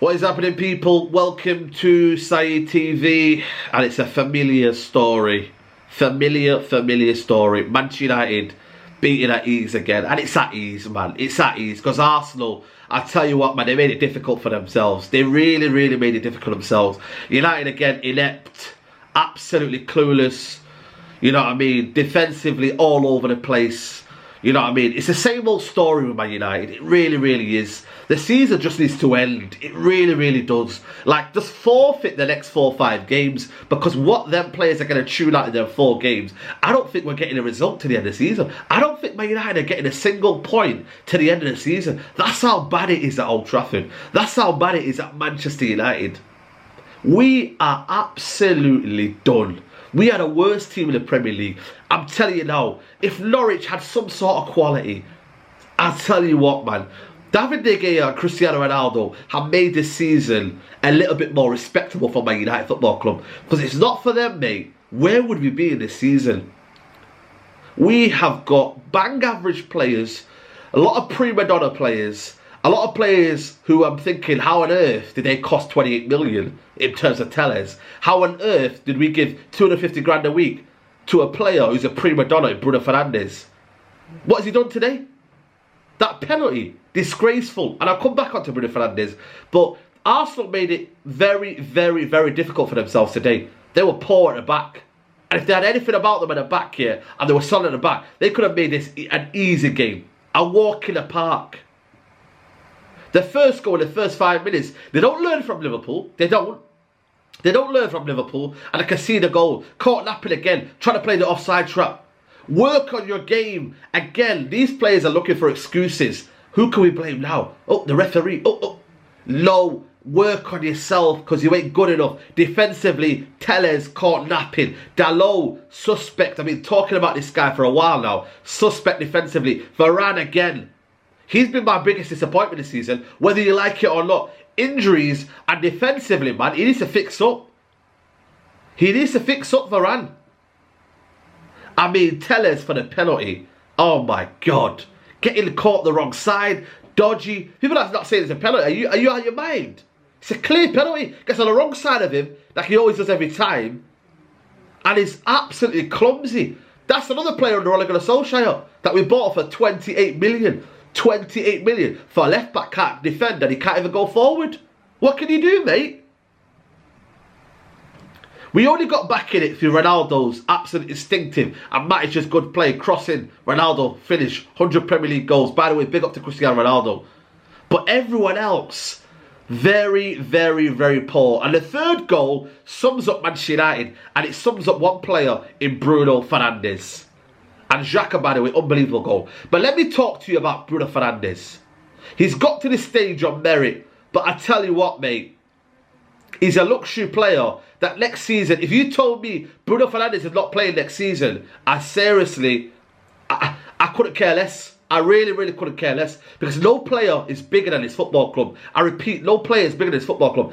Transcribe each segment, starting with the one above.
What is happening, people? Welcome to Saeed TV, and it's a familiar story. Familiar story. Manchester United beating at ease again, and it's at ease, man. It's at ease because Arsenal, I tell you what, man, they made it difficult for themselves. They really made it difficult for themselves. United again, inept, absolutely clueless. You know what I mean? Defensively, all over the place. You know what I mean? It's the same old story with Man United. It really is. The season just needs to end. It really does. Like, just forfeit the next 4 or 5 games, because what them players are going to tune out in their 4 games, I don't think we're getting a result to the end of the season. I don't think Man United are getting a single point to the end of the season. That's how bad it is at Old Trafford. That's how bad it is at Manchester United. We are absolutely done. We are the worst team in the Premier League. I'm telling you now, if Norwich had some sort of quality, I'll tell you what, man. David De Gea and Cristiano Ronaldo have made this season a little bit more respectable for Man United Football Club. Because it's not for them, mate. Where would we be in this season? We have got bang average players, a lot of prima donna players, a lot of players who I'm thinking, how on earth did they cost 28 million in terms of Tellers? How on earth did we give 250 grand a week to a player who's a prima donna, Bruno Fernandes? What has he done today? That penalty, disgraceful. And I'll come back onto Bruno Fernandes, but Arsenal made it very difficult for themselves today. They were poor at the back. And if they had anything about them at the back here, and they were solid at the back, they could have made this an easy game. A walk in the park. The first goal in the first 5 minutes, they don't learn from Liverpool. They don't learn from Liverpool. And they concede a goal. Caught napping again, trying to play the offside trap. Work on your game. Again, these players are looking for excuses. Who can we blame now? Oh, the referee. No, work on yourself because you ain't good enough. Defensively, Tellers caught napping. Dalot, suspect. I've been talking about this guy for a while now. Suspect defensively. Varane again. He's been my biggest disappointment this season, whether you like it or not. Injuries and defensively, man, he needs to fix up. He needs to fix up Varane. I mean, Tellers for the penalty. Oh my God. Getting caught the wrong side. Dodgy. People are not saying it's a penalty. Are you out of your mind? It's a clear penalty. Gets on the wrong side of him, like he always does every time. And he's absolutely clumsy. That's another player under Ole Gunnar Solskjaer that we bought for 28 million. 28 million for a left back, can't defend, and he can't even go forward. What can you do, mate? We only got back in it through Ronaldo's absolute instinctive and Matic's good play, crossing, Ronaldo finish, 100 Premier League goals. By the way, big up to Cristiano Ronaldo. But everyone else, very poor. And the third goal sums up Manchester United, and it sums up one player in Bruno Fernandes. And Xhaka, by the way, unbelievable goal. But let me talk to you about Bruno Fernandes. He's got to this stage on merit. But I tell you what, mate. He's a luxury player that next season, if you told me Bruno Fernandes is not playing next season, I seriously, I couldn't care less. I really couldn't care less. Because no player is bigger than his football club. I repeat, no player is bigger than his football club.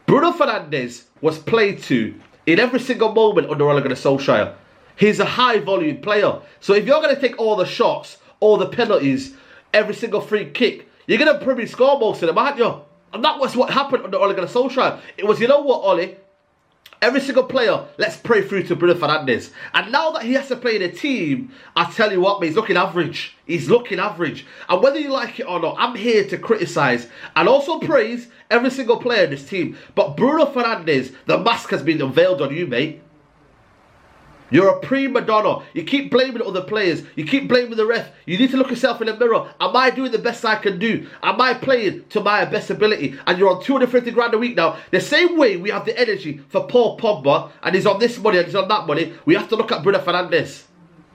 Bruno Fernandes was played to in every single moment under Ole Gunnar Solskjaer. He's a high volume player. So if you're going to take all the shots, all the penalties, every single free kick, you're going to probably score most of them, aren't you? And that was what happened under Ole Gunnar Solskjaer. It was, you know what, Ole? Every single player, let's pray through to Bruno Fernandes. And now that he has to play in a team, I tell you what, mate, he's looking average. He's looking average. And whether you like it or not, I'm here to criticise and also praise every single player in this team. But Bruno Fernandes, the mask has been unveiled on you, mate. You're a prima donna. You keep blaming other players. You keep blaming the ref. You need to look yourself in the mirror. Am I doing the best I can do? Am I playing to my best ability? And you're on 250 grand a week now. The same way we have the energy for Paul Pogba, and he's on this money and he's on that money, we have to look at Bruno Fernandes.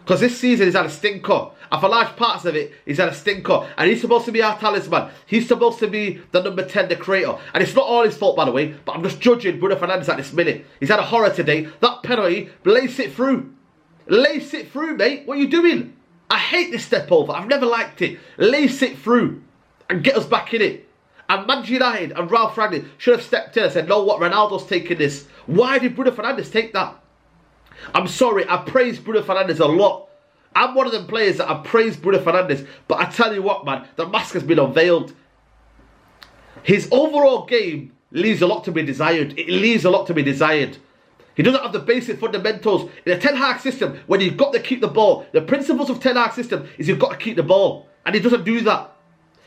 Because this season he's had a stinker. And for large parts of it, he's had a stinker. And he's supposed to be our talisman. He's supposed to be the number 10, the creator. And it's not all his fault, by the way. But I'm just judging Bruno Fernandes at this minute. He's had a horror today. That penalty, lace it through. Lace it through, mate. What are you doing? I hate this step over. I've never liked it. Lace it through. And get us back in it. And Manchester United and Ralph Rangnick should have stepped in and said, no, what, Ronaldo's taking this. Why did Bruno Fernandes take that? I'm sorry, I praise Bruno Fernandes a lot. I'm one of them players that I praise Bruno Fernandes. But I tell you what, man, the mask has been unveiled. His overall game leaves a lot to be desired. It leaves a lot to be desired. He doesn't have the basic fundamentals. In a Ten Hag system, when you've got to keep the ball, the principles of Ten Hag system is you've got to keep the ball. And he doesn't do that.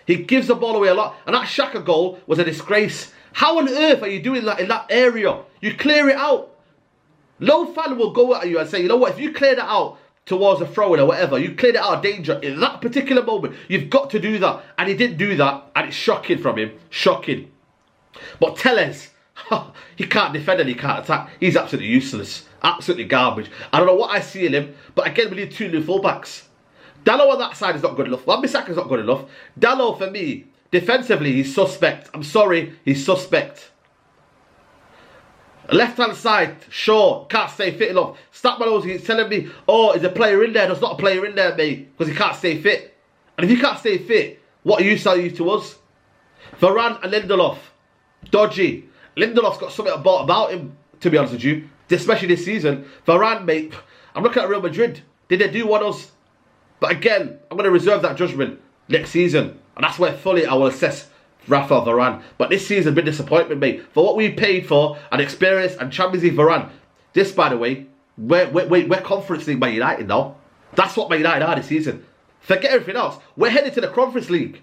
He gives the ball away a lot. And that Xhaka goal was a disgrace. How on earth are you doing that in that area? You clear it out. No fan will go at you and say, you know what, if you clear that out towards a throw-in or whatever, you cleared it out of danger in that particular moment. You've got to do that. And he didn't do that. And it's shocking from him. Shocking. But Telles, he can't defend and he can't attack. He's absolutely useless. Absolutely garbage. I don't know what I see in him. But again, we need two new fullbacks. Dalot on that side is not good enough. Wan-Bissaka is not good enough. Dalot, for me, defensively, he's suspect. I'm sorry, he's suspect. Left-hand side, sure, can't stay fit enough. Statman, he's telling me, oh, is a player in there? There's not a player in there, mate, because he can't stay fit. And if you can't stay fit, what are you selling to us? Varane and Lindelof, dodgy. Lindelof's got something about him, to be honest with you, especially this season. Varane, mate, I'm looking at Real Madrid. Did they do what us? But again, I'm going to reserve that judgment next season. And that's where fully I will assess Rafael Varane. But this season has been disappointment, mate. For what we paid for, and experience, and Champions League Varane. This, by the way, we're Conference League Man United now. That's what Man United are this season. Forget everything else. We're headed to the Conference League.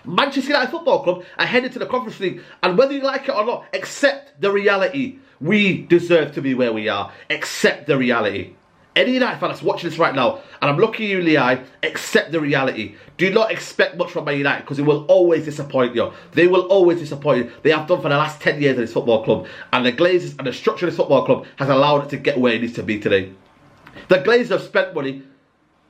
Manchester United Football Club are headed to the Conference League. And whether you like it or not, accept the reality. We deserve to be where we are. Accept the reality. Any United fan that's watching this right now, and I'm looking you in the eye, accept the reality. Do not expect much from Man United, because it will always disappoint you. They will always disappoint you. They have done for the last 10 years in this football club. And the Glazers and the structure of this football club has allowed it to get where it needs to be today. The Glazers have spent money,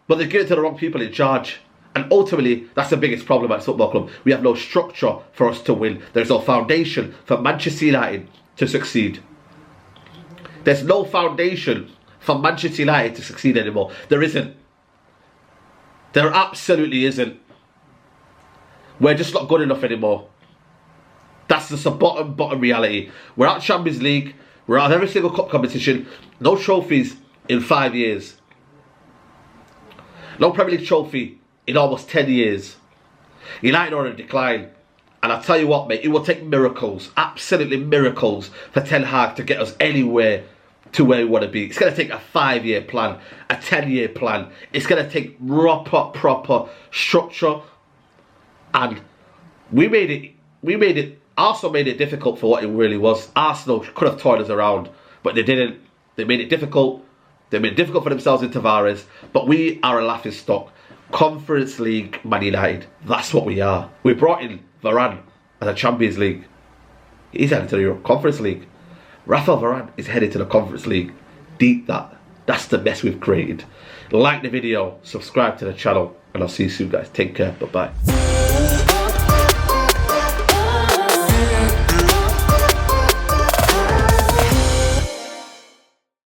but they give it to the wrong people in charge. And ultimately, that's the biggest problem at this football club. We have no structure for us to win. There's no foundation for Manchester United to succeed. There's no foundation for Manchester United to succeed anymore. There isn't. There absolutely isn't. We're just not good enough anymore. That's just the bottom reality. We're out Champions League. We're out of every single cup competition. No trophies in 5 years. No Premier League trophy in almost 10 years. United are on a decline. And I tell you what, mate, it will take miracles, absolutely miracles, for Ten Hag to get us anywhere to where we want to be. It's going to take a 5-year plan, a 10-year plan. It's going to take proper structure. And Arsenal made it difficult for what it really was. Arsenal could have toyed us around, but they didn't. They made it difficult. They made it difficult for themselves in Tavares. But we are a laughing stock. Conference League Man United. That's what we are. We brought in Varane as a Champions League. He's headed to the Conference League. Rafael Varane is headed to the Conference League. Deep that. That's the mess we've created. Like the video, subscribe to the channel, and I'll see you soon, guys. Take care. Bye-bye.